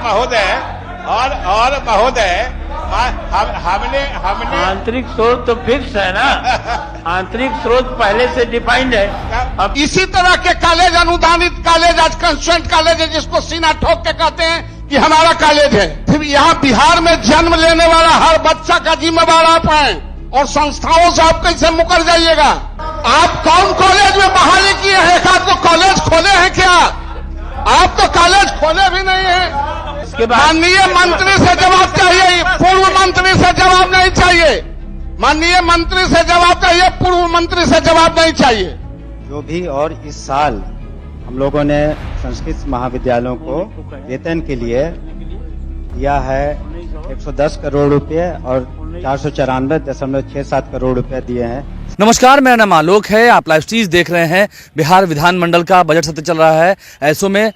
महोदय और महोदय हमने आंतरिक स्रोत तो फिक्स है ना। आंतरिक स्रोत पहले से डिफाइंड है। अब इसी तरह के कॉलेज, अनुदानित कॉलेज, आज कंस्टिट्यूएंट कॉलेज है जिसको सीना ठोक के कहते हैं कि हमारा कॉलेज है। फिर यहाँ बिहार में जन्म लेने वाला हर बच्चा का जिम्मेवार आप हैं और संस्थाओं से आप कैसे मुकर जाइएगा। आप कौन कॉलेज में बहाली किए हैं? एक आध तो कॉलेज खोले हैं क्या? आप तो कॉलेज खोले भी नहीं है। माननीय मंत्री से जवाब चाहिए, पूर्व मंत्री से जवाब नहीं चाहिए। माननीय मंत्री से जवाब चाहिए, पूर्व मंत्री से जवाब नहीं चाहिए। जो भी और इस साल हम लोगों ने संस्कृत महाविद्यालयों को वेतन के लिए दिया है 110 करोड़ रुपए और 494.67 करोड़ रुपए दिए हैं। नमस्कार, मेरा नाम आलोक है। आप लाइव स्ट्रीम देख रहे हैं। बिहार विधानमंडल का बजट सत्र चल रहा है। ऐसो में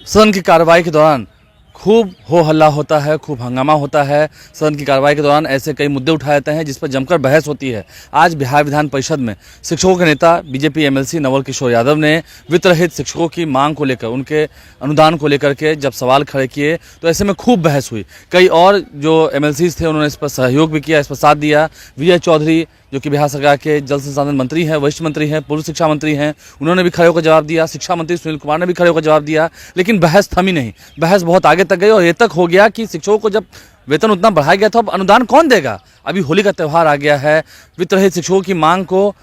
सदन की कार्रवाई के दौरान खूब हो हल्ला होता है, खूब हंगामा होता है। सदन की कार्रवाई के दौरान ऐसे कई मुद्दे उठाए जाते हैं जिस पर जमकर बहस होती है। आज बिहार विधान परिषद में शिक्षकों के नेता बीजेपी एमएलसी नवल किशोर यादव ने वित्त रहित शिक्षकों की मांग को लेकर, उनके अनुदान को लेकर के जब सवाल खड़े किए तो ऐसे में खूब बहस हुई। कई और जो एमएलसीज थे उन्होंने इस पर सहयोग भी किया, इस पर साथ दिया। विजय चौधरी जो कि बिहार सरकार के जल संसाधन मंत्री हैं, वरिष्ठ मंत्री हैं, पूर्व शिक्षा मंत्री हैं, उन्होंने भी खड़े होकर जवाब दिया। शिक्षा मंत्री सुनील कुमार ने भी खड़े होकर जवाब दिया। लेकिन बहस थमी नहीं, बहस बहुत आगे तक गई और ये तक हो गया कि शिक्षकों को जब वेतन उतना बढ़ाया गया था, अब अनुदान कौन देगा? अभी होली का त्यौहार आ गया है। वित्त रहित शिक्षकों की मांग को,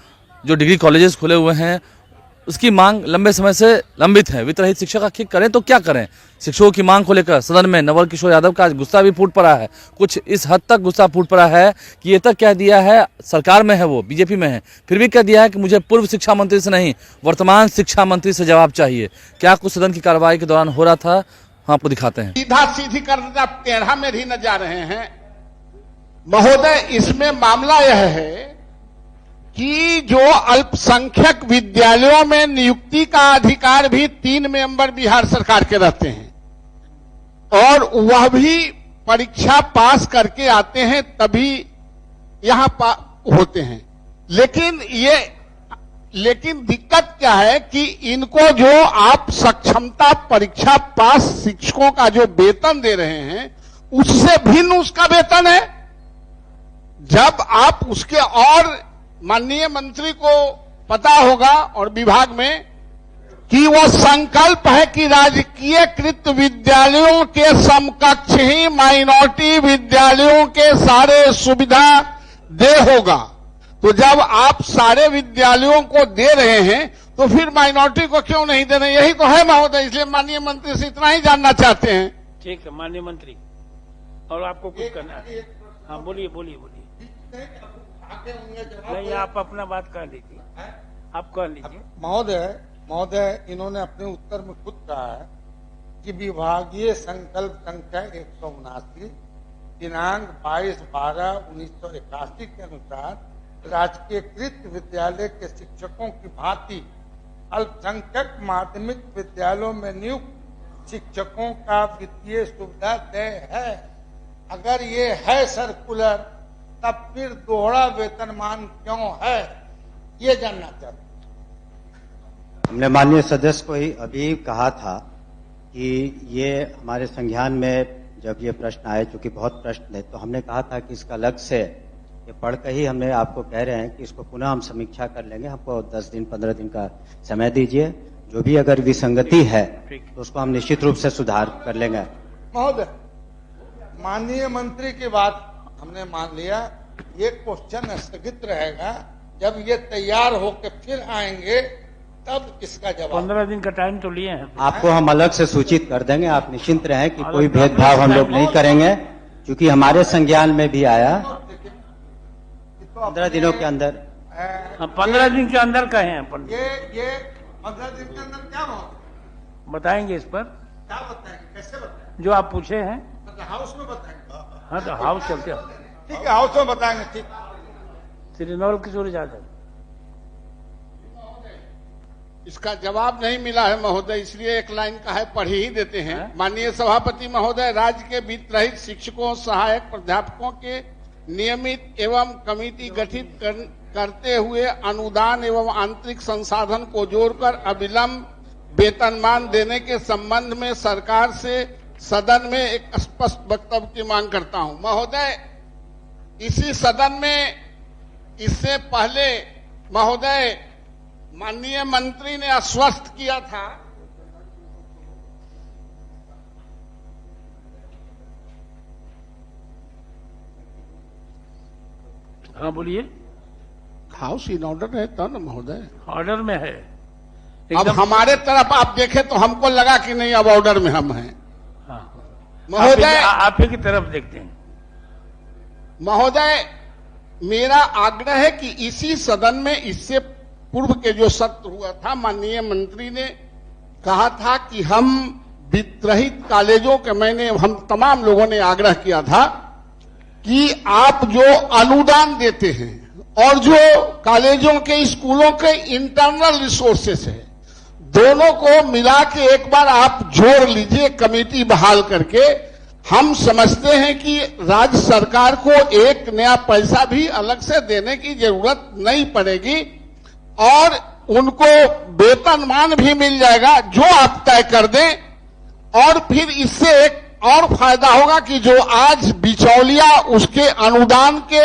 जो डिग्री कॉलेजेस खुले हुए हैं, उसकी मांग लंबे समय से लंबित है। वित्त रहित शिक्षा का आखिर करें तो क्या करें? शिक्षकों की मांग को लेकर सदन में नवल किशोर यादव का आज गुस्सा भी फूट पड़ा है। कुछ इस हद तक गुस्सा फूट पड़ा है कि ये तक कह दिया है, सरकार में है, वो बीजेपी में है, फिर भी कह दिया है कि मुझे पूर्व शिक्षा मंत्री से नहीं, वर्तमान शिक्षा मंत्री से जवाब चाहिए। क्या कुछ सदन की कार्रवाई के दौरान हो रहा था, हम आपको दिखाते हैं। सीधा सीधी करना टेढ़ा में ही न जा रहे हैं महोदय। इसमें मामला यह है कि जो अल्पसंख्यक विद्यालयों में नियुक्ति का अधिकार भी 3 मेंबर बिहार सरकार के रहते हैं और वह भी परीक्षा पास करके आते हैं तभी यहां होते हैं। लेकिन दिक्कत क्या है कि इनको जो आप सक्षमता परीक्षा पास शिक्षकों का जो वेतन दे रहे हैं उससे भिन्न उसका वेतन है। जब आप उसके और माननीय मंत्री को पता होगा और विभाग में कि वो संकल्प है कि राजकीयकृत विद्यालयों के समकक्ष ही माइनॉरिटी विद्यालयों के सारे सुविधा दे होगा। तो जब आप सारे विद्यालयों को दे रहे हैं तो फिर माइनॉरिटी को क्यों नहीं दे रहे? यही तो है महोदय। इसलिए माननीय मंत्री से इतना ही जानना चाहते हैं। ठीक है माननीय मंत्री, और आपको कुछ करना है? हाँ बोलिए बोलिए बोलिए। नहीं, आप अपना बात कर लीजिए, आप कर लीजिए। महोदय इन्होंने अपने उत्तर में खुद कहा है कि विभागीय संकल्प संख्या 179 दिनांक 22/12/1981 के अनुसार राजकीयकृत विद्यालय के शिक्षकों की भांति अल्पसंख्यक माध्यमिक विद्यालयों में नियुक्त शिक्षकों का वित्तीय सुविधा देय है। अगर ये है सर्कुलर, तब फिर दोहरा वेतनमान क्यों है, ये जानना चाहते हैं। हमने माननीय सदस्य को ही अभी कहा था कि ये हमारे संज्ञान में जब ये प्रश्न आए, चूंकि बहुत प्रश्न है, तो हमने कहा था कि इसका अलग से ये पढ़ कर ही हमने आपको कह रहे हैं कि इसको पुनः हम समीक्षा कर लेंगे। हमको 10 दिन 15 दिन का समय दीजिए। जो भी अगर विसंगति है तो उसको हम निश्चित रूप से सुधार कर लेंगे। महोदय, माननीय मंत्री की बात हमने मान लिया। ये क्वेश्चन स्थगित रहेगा। जब ये तैयार होकर फिर आएंगे तब इसका जवाब। 15 दिन का टाइम तो लिए हैं। आपको हम अलग से सूचित कर देंगे। आप निश्चिंत रहें कि कोई भेदभाव हम लोग नहीं करेंगे, क्योंकि हमारे संज्ञान में भी आया 15 दिनों के अंदर। 15 दिन के अंदर कहे हैं। ये 15 दिन के अंदर क्या बताएंगे इस पर? क्या बताएंगे, कैसे बताएंगे? जो आप पूछे हैं हाउस में बताएंगे। हाँ तो हाउस चलते हो। ठीक है, हाउस में बताएंगे। ठीक, श्री नवल किशोर यादव। इसका जवाब नहीं मिला है महोदय, इसलिए एक लाइन का है, पढ़ ही देते हैं। माननीय सभापति महोदय, राज्य के वित्त रहित शिक्षकों, सहायक प्राध्यापकों के नियमित एवं कमेटी गठित करते हुए अनुदान एवं आंतरिक संसाधन को जोड़कर अविलंब वेतनमान देने के संबंध में सरकार से सदन में एक स्पष्ट वक्तव्य की मांग करता हूं। महोदय, इसी सदन में इससे पहले महोदय माननीय मंत्री ने आश्वस्त किया था हाँ बोलिए। हाउस इन ऑर्डर है तो ना महोदय, ऑर्डर में है अब हमारे तरफ आप देखें तो हमको लगा कि नहीं अब ऑर्डर में हम हैं। हाँ। महोदय आप ही की तरफ देखते हैं। महोदय, मेरा आग्रह है कि इसी सदन में इससे पूर्व के जो सत्र हुआ था, माननीय मंत्री ने कहा था कि हम वित्तरहित कॉलेजों के हम तमाम लोगों ने आग्रह किया था कि आप जो अनुदान देते हैं और जो कॉलेजों के स्कूलों के इंटरनल रिसोर्सेस है, दोनों को मिला के एक बार आप जोड़ लीजिए कमेटी बहाल करके। हम समझते हैं कि राज्य सरकार को एक नया पैसा भी अलग से देने की जरूरत नहीं पड़ेगी और उनको वेतनमान भी मिल जाएगा जो आप तय कर दें। और फिर इससे एक और फायदा होगा कि जो आज बिचौलिया उसके अनुदान के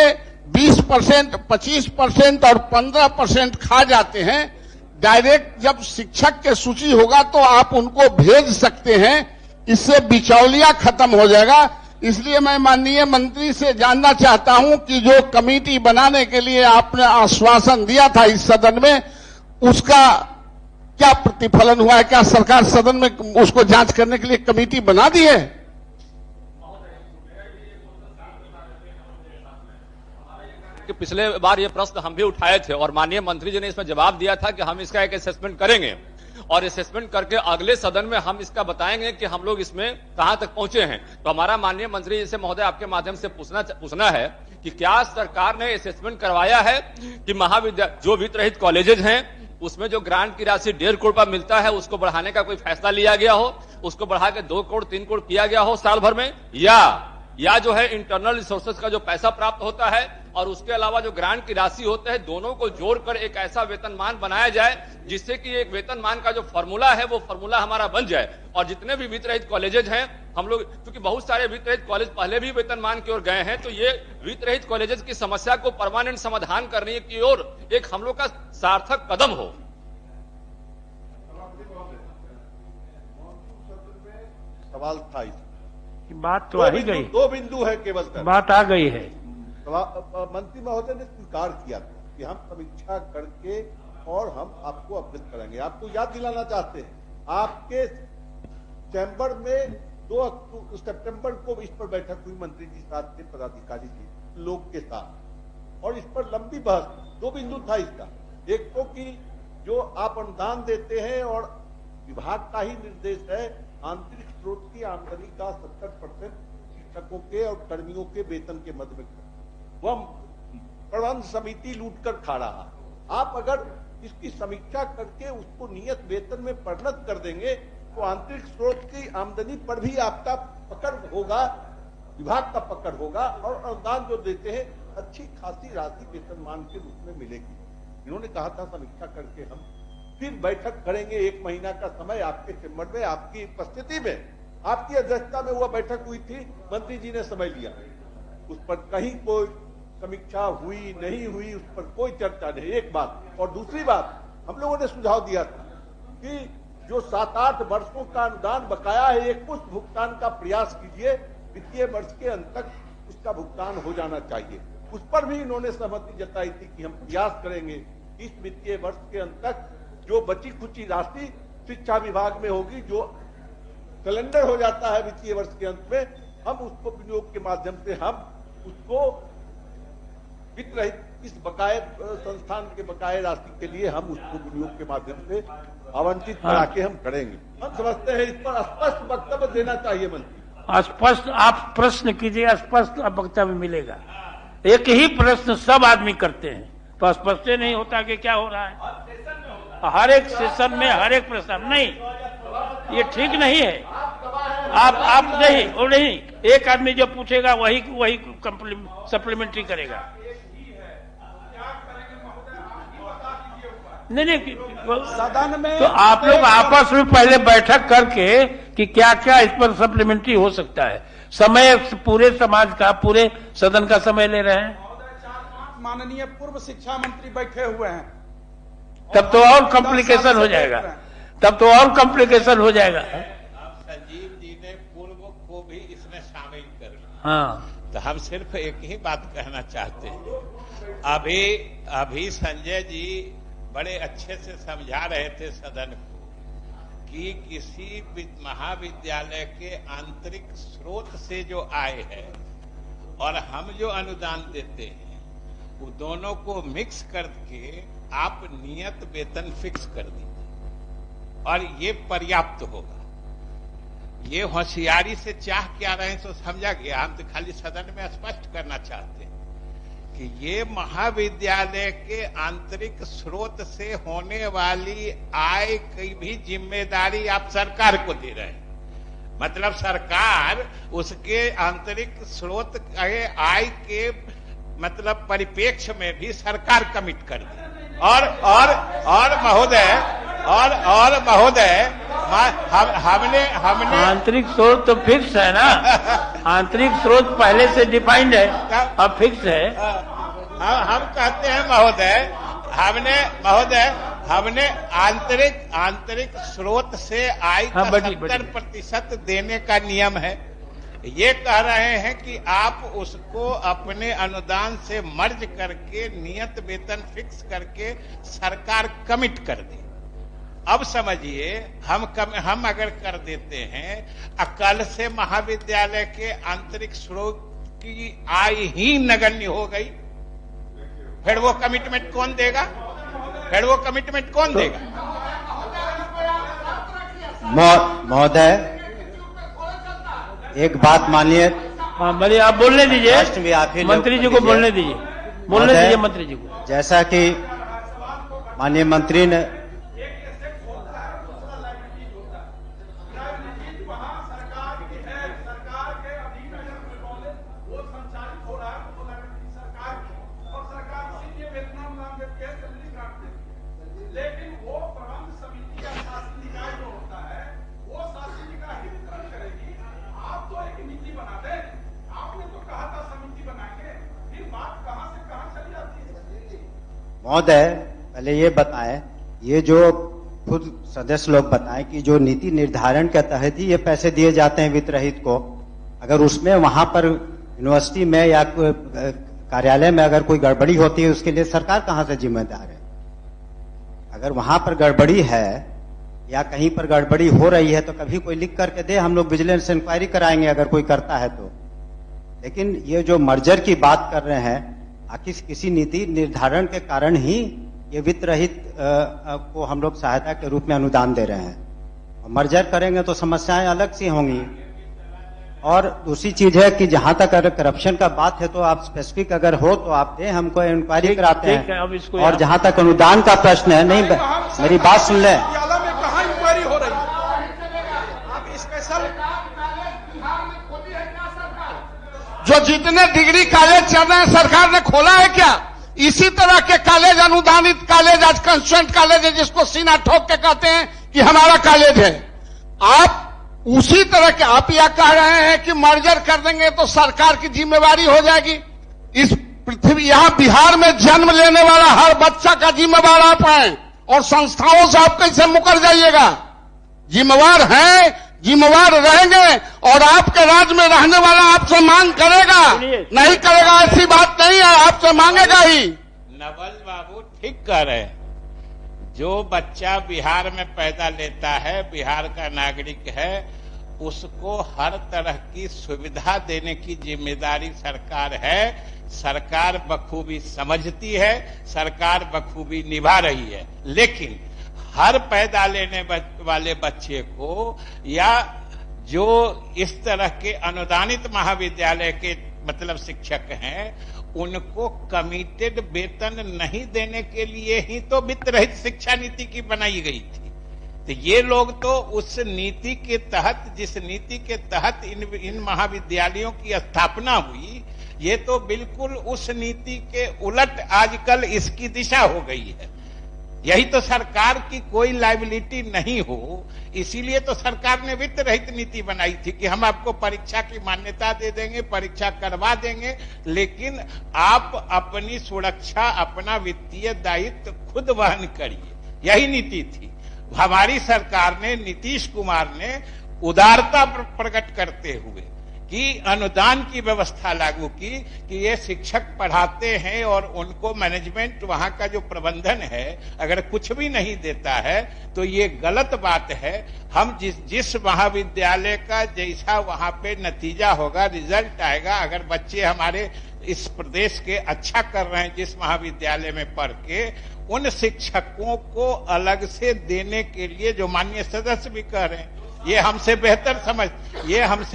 20%, 25% और 15% खा जाते हैं, डायरेक्ट जब शिक्षक के सूची होगा तो आप उनको भेज सकते हैं। इससे बिचौलिया खत्म हो जाएगा। इसलिए मैं माननीय मंत्री से जानना चाहता हूं कि जो कमेटी बनाने के लिए आपने आश्वासन दिया था इस सदन में, उसका क्या प्रतिफलन हुआ है? क्या सरकार सदन में उसको जांच करने के लिए कमेटी बना दी है? कि पिछले बार ये प्रश्न हम भी उठाए थे और माननीय मंत्री जी ने इसमें जवाब दिया था कि हम इसका एक असेसमेंट करेंगे और असेसमेंट करके अगले सदन में हम इसका बताएंगे कि हम लोग इसमें कहां तक पहुंचे हैं। तो हमारा माननीय मंत्री जी से महोदय आपके माध्यम से पूछना है कि क्या सरकार ने असेसमेंट करवाया है कि महाविद्यालय जो वित्तरहित कॉलेजेज हैं उसमें जो ग्रांट की राशि 1.5 करोड़ रुपया मिलता है उसको बढ़ाने का कोई फैसला लिया गया हो, उसको बढ़ा के 2 करोड़ 3 करोड़ किया गया हो साल भर में, या जो है इंटरनल रिसोर्सेज का जो पैसा प्राप्त होता है और उसके अलावा जो ग्रांट की राशि होते हैं, दोनों को जोड़कर एक ऐसा वेतनमान बनाया जाए जिससे कि एक वेतनमान का जो फॉर्मूला है वो फॉर्मूला हमारा बन जाए। और जितने भी वित्तरहित कॉलेजेज हैं, हम लोग क्योंकि बहुत सारे वित्तरहित कॉलेज पहले भी वेतनमान की ओर गए हैं, तो ये वित्तरहित कॉलेजेज की समस्या को परमानेंट समाधान करने की ओर एक हम लोग का सार्थक कदम हो। सवाल था बात तो आ ही गई, 2 बिंदु है केवल सर। बात आ गई है। मंत्री महोदय ने स्वीकार किया था कि हम समीक्षा करके और हम आपको अवगत कराएंगे। आपको याद दिलाना चाहते हैं, आपके चैम्बर में 2 सितंबर को इस पर बैठक हुई मंत्री जी साथ थे, पदाधिकारी जी लोग के साथ, और इस पर लंबी बहस। 2 बिंदु था इसका। एक तो कि जो आप अनुदान देते हैं और विभाग का ही निर्देश है आंतरिक स्रोत की आमदनी का 70% शिक्षकों के और कर्मियों के वेतन के मद में वह प्रबंध समिति लूट कर खा रहा। आप अगर इसकी समीक्षा करके उसको नियत वेतन में परिणत कर देंगे तो आंतरिक स्रोत की आमदनी पर भी आपका पकड़ होगा, विभाग का पकड़ होगा और अनुदान जो देते हैं अच्छी खासी राशि वेतनमान के रूप में मिलेगी। इन्होंने कहा था समीक्षा करके हम फिर बैठक करेंगे। 1 महीना का समय आपके चैम्बर में, आपकी उपस्थिति में, आपकी अध्यक्षता में वह बैठक हुई थी। मंत्री जी ने समय लिया, उस पर कहीं कोई समीक्षा हुई नहीं हुई, उस पर कोई चर्चा नहीं। एक बात। और दूसरी बात, हम लोगों ने सुझाव दिया था कि जो 7-8 वर्षों का अनुदान बकाया है, एक पुष्ट भुगतान का प्रयास कीजिए, वित्तीय वर्ष के अंत तक उसका भुगतान हो जाना चाहिए। उस पर भी इन्होंने सहमति जताई थी कि हम प्रयास करेंगे इस वित्तीय वर्ष के अंत तक जो बची खुची राशि शिक्षा विभाग में होगी, जो कैलेंडर हो जाता है वित्तीय वर्ष के अंत में, हम उसको विनियोग के माध्यम से हम उसको वित्त रहित इस बकाये संस्थान के बकाये राशि के लिए हम उसको विनियोग के माध्यम से आवंटित करा के हम करेंगे। हम समझते हैं इस पर स्पष्ट वक्तव्य देना चाहिए मंत्री। स्पष्ट आप प्रश्न कीजिए, स्पष्ट वक्तव्य मिलेगा। एक ही प्रश्न सब आदमी करते हैं तो स्पष्ट नहीं होता कि क्या हो रहा है। हर एक सेशन में हर एक प्रश्न नहीं, ये ठीक नहीं है। आप नहीं, और नहीं, एक आदमी जो पूछेगा वही सप्लीमेंट्री करेगा। नहीं, सदन में तो आप लोग आपस में पहले बैठक करके कि क्या क्या इस पर सप्लीमेंट्री हो सकता है। समय पूरे समाज का, पूरे सदन का समय ले रहे हैं। 4-5 माननीय पूर्व शिक्षा मंत्री बैठे हुए हैं, तब तो और कॉम्प्लिकेशन हो जाएगा, तब तो और कॉम्प्लिकेशन हो जाएगा। संजीव जी ने पूर्व को भी इसमें शामिल कर लिया। हाँ, तो हम सिर्फ एक ही बात कहना चाहते हैं, अभी संजय जी बड़े अच्छे से समझा रहे थे सदन को कि किसी महाविद्यालय के आंतरिक स्रोत से जो आय है और हम जो अनुदान देते हैं, वो दोनों को मिक्स करके आप नियत वेतन फिक्स कर दीजिए और ये पर्याप्त होगा। ये होशियारी से चाह क्या रहे हैं तो समझा गया। हम तो खाली सदन में स्पष्ट करना चाहते हैं कि ये महाविद्यालय के आंतरिक स्रोत से होने वाली आय की भी जिम्मेदारी आप सरकार को दे रहे हैं। मतलब सरकार उसके आंतरिक स्रोत के आय के मतलब परिप्रेक्ष्य में भी सरकार कमिट कर दे। और महोदय हमने आंतरिक स्रोत तो फिक्स है ना। आंतरिक स्रोत पहले से डिफाइंड है, अब फिक्स है। हम कहते हैं हमने आंतरिक स्रोत से आय का 70% देने का नियम है। ये कह रहे हैं कि आप उसको अपने अनुदान से मर्ज करके नियत वेतन फिक्स करके सरकार कमिट कर दे। अब समझिए हम अगर कर देते हैं, कल से महाविद्यालय के आंतरिक स्रोत की आय ही नगण्य हो गई, फिर वो कमिटमेंट कौन देगा? महोदय एक बात मानिए। हाँ, बोलिए, आप बोलने दीजिए, मंत्री जी को बोलने दीजिए, मंत्री जी को। जैसा कि माननीय मंत्री ने महोदय पहले ये बताएं, ये जो खुद सदस्य लोग बताएं कि जो नीति निर्धारण के तहत ही ये पैसे दिए जाते हैं वित्त रहित को, अगर उसमें वहां पर यूनिवर्सिटी में या कार्यालय में अगर कोई गड़बड़ी होती है, उसके लिए सरकार कहां से जिम्मेदार है? अगर वहां पर गड़बड़ी है या कहीं पर गड़बड़ी हो रही है तो कभी कोई लिख करके दे, हम लोग विजिलेंस इंक्वायरी कराएंगे अगर कोई करता है तो। लेकिन ये जो मर्जर की बात कर रहे हैं, आखिर किसी नीति निर्धारण के कारण ही ये वित्त रहित को हम लोग सहायता के रूप में अनुदान दे रहे हैं। मर्जर करेंगे तो समस्याएं अलग सी होंगी। और दूसरी चीज है कि जहां तक अगर करप्शन का बात है तो आप स्पेसिफिक अगर हो तो आप दें, हमको इंक्वायरी कराते हैं। और जहां तक अनुदान का प्रश्न है, नहीं मेरी बात सुन लें। कहाँ इंक्वायरी हो रही है? आप स्पेशल जो जितने डिग्री कॉलेज चल रहे हैं सरकार ने खोला है क्या? इसी तरह के कॉलेज, अनुदानित कॉलेज, आज कंस्टिट्यूएंट कॉलेज है जिसको सीना ठोक के कहते हैं कि हमारा कॉलेज है। आप उसी तरह के आप यह कह रहे हैं कि मर्जर कर देंगे तो सरकार की जिम्मेवारी हो जाएगी। इस पृथ्वी, यहां बिहार में जन्म लेने वाला हर बच्चा का जिम्मेवार आप हैं और संस्थाओं से आप कैसे मुकर जाइएगा? जिम्मेवार हैं, जिम्मेवार रहेंगे और आपके राज्य में रहने वाला आपसे मांग करेगा, नहीं करेगा ऐसी बात नहीं है, आपसे मांगेगा ही। नवल बाबू ठीक कह रहे हैं। जो बच्चा बिहार में पैदा लेता है, बिहार का नागरिक है, उसको हर तरह की सुविधा देने की जिम्मेदारी सरकार है। सरकार बखूबी समझती है, सरकार बखूबी निभा रही है। लेकिन हर पैदा लेने वाले बच्चे को या जो इस तरह के अनुदानित महाविद्यालय के मतलब शिक्षक हैं, उनको कमिटेड वेतन नहीं देने के लिए ही तो वित्त रहित शिक्षा नीति की बनाई गई थी। तो ये लोग तो उस नीति के तहत, जिस नीति के तहत इन महाविद्यालयों की स्थापना हुई, ये तो बिल्कुल उस नीति के उलट आजकल इसकी दिशा हो गई है। यही तो सरकार की कोई लायबिलिटी नहीं हो, इसीलिए तो सरकार ने वित्त रहित नीति बनाई थी कि हम आपको परीक्षा की मान्यता दे देंगे, परीक्षा करवा देंगे, लेकिन आप अपनी सुरक्षा, अपना वित्तीय दायित्व खुद वहन करिए। यही नीति थी। हमारी सरकार ने, नीतीश कुमार ने उदारता प्रकट करते हुए कि अनुदान की व्यवस्था लागू की कि ये शिक्षक पढ़ाते हैं और उनको मैनेजमेंट, वहां का जो प्रबंधन है, अगर कुछ भी नहीं देता है तो ये गलत बात है। हम जिस महाविद्यालय का जैसा वहां पे नतीजा होगा, रिजल्ट आएगा, अगर बच्चे हमारे इस प्रदेश के अच्छा कर रहे हैं जिस महाविद्यालय में पढ़ के, उन शिक्षकों को अलग से देने के लिए जो माननीय सदस्य भी कह रहे हैं, ये हमसे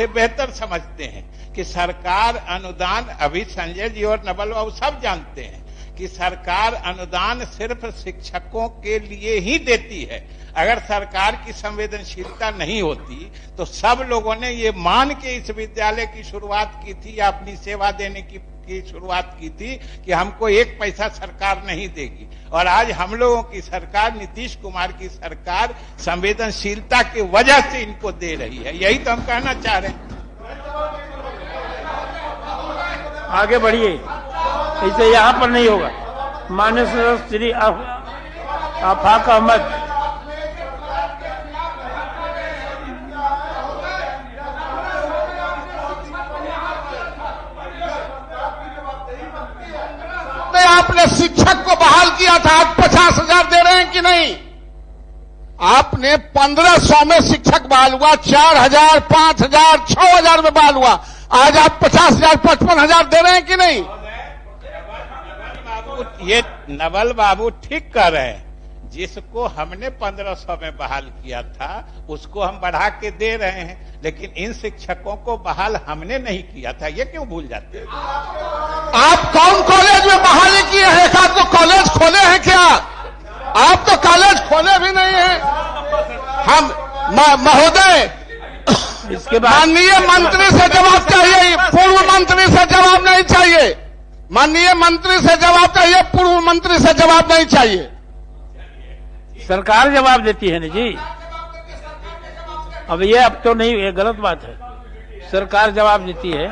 बेहतर समझते हैं कि सरकार अनुदान, अभी संजय जी और नवल बाबू सब जानते हैं कि सरकार अनुदान सिर्फ शिक्षकों के लिए ही देती है। अगर सरकार की संवेदनशीलता नहीं होती तो सब लोगों ने ये मान के इस विद्यालय की शुरुआत की थी या अपनी सेवा देने की शुरुआत की थी कि हमको एक पैसा सरकार नहीं देगी। और आज हम लोगों की सरकार, नीतीश कुमार की सरकार संवेदनशीलता की वजह से इनको दे रही है। यही तो हम कहना चाह रहे हैं। आगे बढ़िए, इसे यहाँ पर नहीं होगा। माननीय सदस्य श्री आफाक अहमद। आपने शिक्षक को बहाल किया था, आज 50,000 दे रहे हैं कि नहीं? आपने 1500 में शिक्षक बहाल हुआ, 4,000, 5,000, 6,000 में बहाल हुआ। आज आप 50,000, 55,000 दे रहे हैं कि नहीं? ये नवल बाबू ठीक कर रहे हैं। जिसको हमने 1500 में बहाल किया था उसको हम बढ़ा के दे रहे हैं, लेकिन इन शिक्षकों को बहाल हमने नहीं किया था। ये क्यों भूल जाते हैं? आप कौन कॉलेज में बहाली किए हैं? एक आध तो कॉलेज खोले हैं क्या? आप तो कॉलेज खोले भी नहीं है। हम महोदय, इसके बाद माननीय मंत्री से जवाब चाहिए, पूर्व मंत्री से जवाब नहीं चाहिए। माननीय मंत्री से जवाब चाहिए, पूर्व मंत्री से जवाब नहीं चाहिए। सरकार जवाब देती है ना जी। अब ये अब तो नहीं, ये गलत बात है। सरकार जवाब देती है।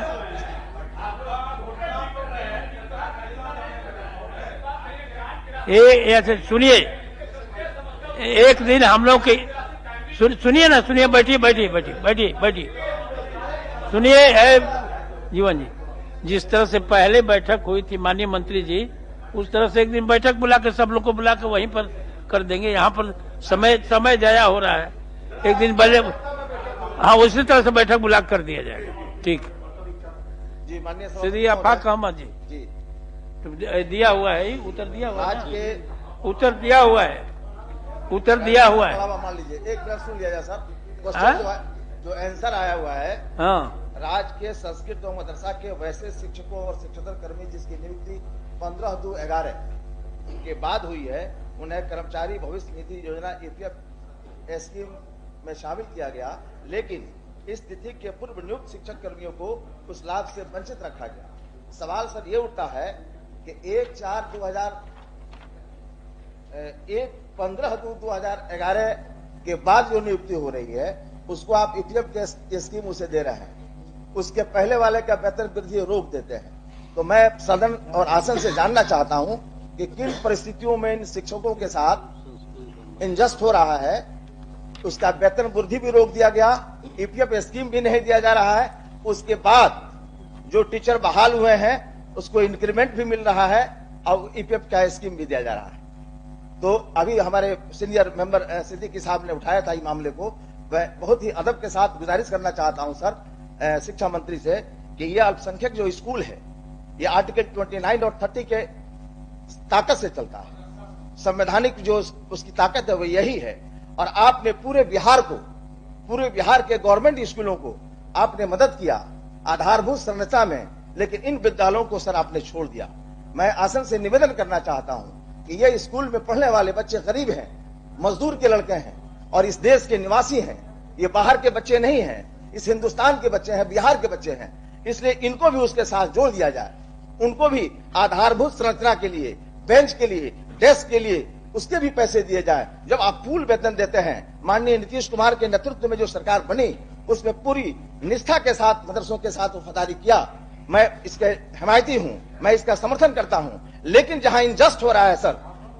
ऐसे सुनिए, एक दिन हम लोग के सुनिए ना, सुनिए, बैठिए बैठिए बैठिए बैठिए बैठिए सुनिए जीवन जी, जिस तरह से पहले बैठक हुई थी माननीय मंत्री जी, उस तरह से एक दिन बैठक बुला के सब लोग को बुला के वहीं पर कर देंगे। यहाँ पर समय जाया हो रहा है। एक दिन पहले हाँ उसी तरह से बैठक बुला कर दिया जाएगा। ठीक जी, माननीय श्री आफाक अहमद जी, तो दिया हुआ है, उत्तर दिया हुआ है, उत्तर दिया हुआ है, उत्तर दिया हुआ है। मान लीजिए एक प्रश्न सुन लिया जाए सर। क्वेश्चन जो आंसर आया हुआ है, हाँ, राज्य के संस्कृत एवं मदरसा के वैसे शिक्षकों और शिक्षेतर कर्मी जिसकी नियुक्ति 15/2/11 के बाद हुई है, उन्हें कर्मचारी भविष्य निधि योजना EPF स्कीम में शामिल किया गया, लेकिन इस तिथि के पूर्व नियुक्त शिक्षक कर्मियों को उस लाभ से वंचित रखा गया। सवाल सर ये उठता है कि 15/2/2011 के बाद जो नियुक्ति हो रही है उसको आप EPF के स्कीम उसे दे रहे हैं, उसके पहले वाले का वेतन वृद्धि रोक देते हैं। तो मैं सदन और आसन से जानना चाहता हूं कि किन परिस्थितियों में इन शिक्षकों के साथ इनजस्ट हो रहा है। उसका वेतन वृद्धि भी रोक दिया गया, EPF स्कीम भी नहीं दिया जा रहा है, उसके बाद जो टीचर बहाल हुए हैं उसको इंक्रीमेंट भी मिल रहा है और EPF का स्कीम भी दिया जा रहा है। तो अभी हमारे सीनियर मेंबर सिद्दीकी साहब ने उठाया था इस मामले को। वह बहुत ही अदब के साथ गुजारिश करना चाहता हूं सर शिक्षा मंत्री से कि यह अल्पसंख्यक जो स्कूल है ये आर्टिकल 29 और 30 के ताकत से चलता है। संवैधानिक जो उसकी ताकत है वो यही है। और आपने पूरे बिहार के गवर्नमेंट स्कूलों को आपने मदद किया आधारभूत संरचना में, लेकिन इन विद्यालयों को सर आपने छोड़ दिया। मैं आसन से निवेदन करना चाहता हूं कि ये स्कूल में पढ़ने वाले बच्चे गरीब हैं, मजदूर के लड़के हैं और इस देश के निवासी हैं। ये बाहर के बच्चे नहीं हैं, इस हिंदुस्तान के बच्चे हैं, बिहार के बच्चे हैं। इसलिए इनको भी उसके साथ जोड़ दिया जाए। उनको भी आधारभूत संरचना के लिए, बेंच के लिए, डेस्क के लिए उसके भी पैसे दिए जाए। जब आप फूल वेतन देते हैं, माननीय नीतीश कुमार के नेतृत्व में जो सरकार बनी उसमें पूरी निष्ठा के साथ मदरसों के साथ वफादारी किया। मैं इसके हिमायती हूं, मैं इसका समर्थन करता हूं, लेकिन जहां इनजस्ट हो रहा है सर,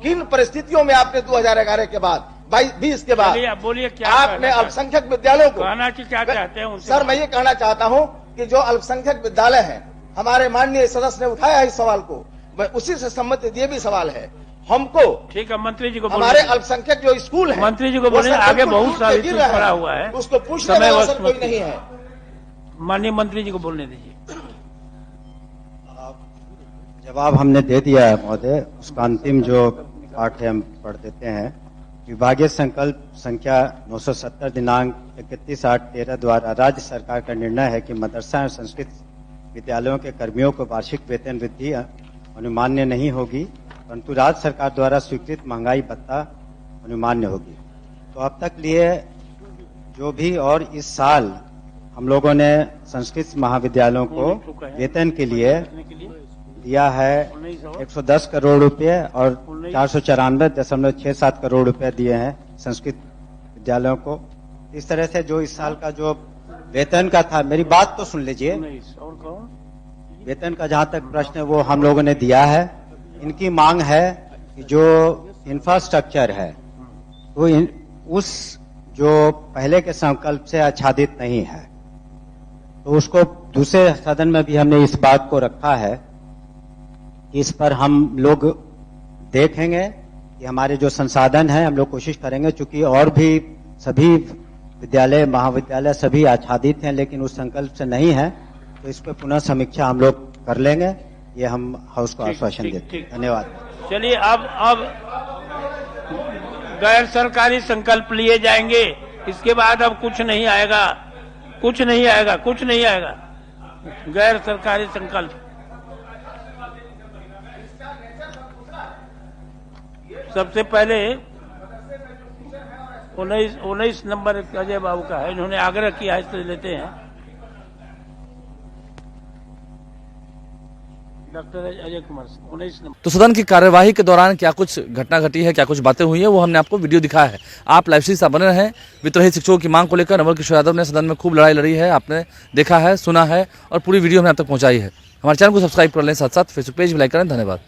किन परिस्थितियों में आपने 2011 के बाद 20 के बाद बोलिए क्या आपने अल्पसंख्यक विद्यालयों को कहना कि क्या चाहते हैं उनसे? सर मैं ये कहना चाहता हूं कि जो अल्पसंख्यक विद्यालय हैं, हमारे माननीय सदस्य ने उठाया है इस सवाल को, मैं उसी से संबंधित ये भी सवाल है हमको। ठीक है, मंत्री जी को हमारे अल्पसंख्यक जो स्कूल है, मंत्री जी को बोले, आगे बहुत सारी चीज पड़ा हुआ है, उसको पूछने वाला सर कोई नहीं है। माननीय मंत्री जी को बोलने दीजिए। जवाब हमने दे दिया है महोदय, उसका अंतिम जो पाठ है हम पढ़ देते हैं। विभागीय संकल्प संख्या 970 दिनांक 31/8/13 द्वारा राज्य सरकार का निर्णय है कि मदरसा और संस्कृत विद्यालयों के कर्मियों को वार्षिक वेतन वृद्धि अनुमान्य नहीं होगी, परंतु राज्य सरकार द्वारा स्वीकृत महंगाई भत्ता अनुमान्य होगी। तो अब तक लिए जो भी, और इस साल हम लोगों ने संस्कृत महाविद्यालयों को वेतन के लिए दिया है 110 करोड़ रुपए और 494.67 करोड़ रुपए दिए हैं संस्कृत विद्यालयों को। इस तरह से जो इस साल का जो वेतन का था, मेरी बात तो सुन लीजिए, वेतन का जहां तक प्रश्न है वो हम लोगों ने दिया है। इनकी मांग है कि जो इंफ्रास्ट्रक्चर है वो उस जो पहले के संकल्प से आच्छादित नहीं है, तो उसको दूसरे सदन में भी हमने इस बात को रखा है कि इस पर हम लोग देखेंगे कि हमारे जो संसाधन है, हम लोग कोशिश करेंगे, चूंकि और भी सभी विद्यालय महाविद्यालय सभी आच्छादित हैं लेकिन उस संकल्प से नहीं है, तो इस पर पुनः समीक्षा हम लोग कर लेंगे। ये हम हाउस को आश्वासन देते हैं। धन्यवाद। चलिए अब गैर सरकारी संकल्प लिए जाएंगे, इसके बाद अब कुछ नहीं आएगा, कुछ नहीं आएगा, कुछ नहीं आएगा। गैर सरकारी संकल्प सबसे पहले 19 नंबर अजय बाबू का है, इन्होंने आग्रह किया है, इसलिए लेते हैं। Doctor Ajay Kumar 19 number. तो सदन की कार्यवाही के दौरान क्या कुछ घटना घटी है, क्या कुछ बातें हुई है, वो हमने आपको वीडियो दिखाया है। आप लाइव से बने रहें। वित्तरहित शिक्षकों की मांग को लेकर नवल किशोर यादव ने सदन में खूब लड़ाई लड़ी है, आपने देखा है, सुना है और पूरी वीडियो हमने आप तक पहुंचाई है। हमारे चैनल को सब्सक्राइब कर लें, साथ साथ फेसबुक पेज भी लाइक करें। धन्यवाद।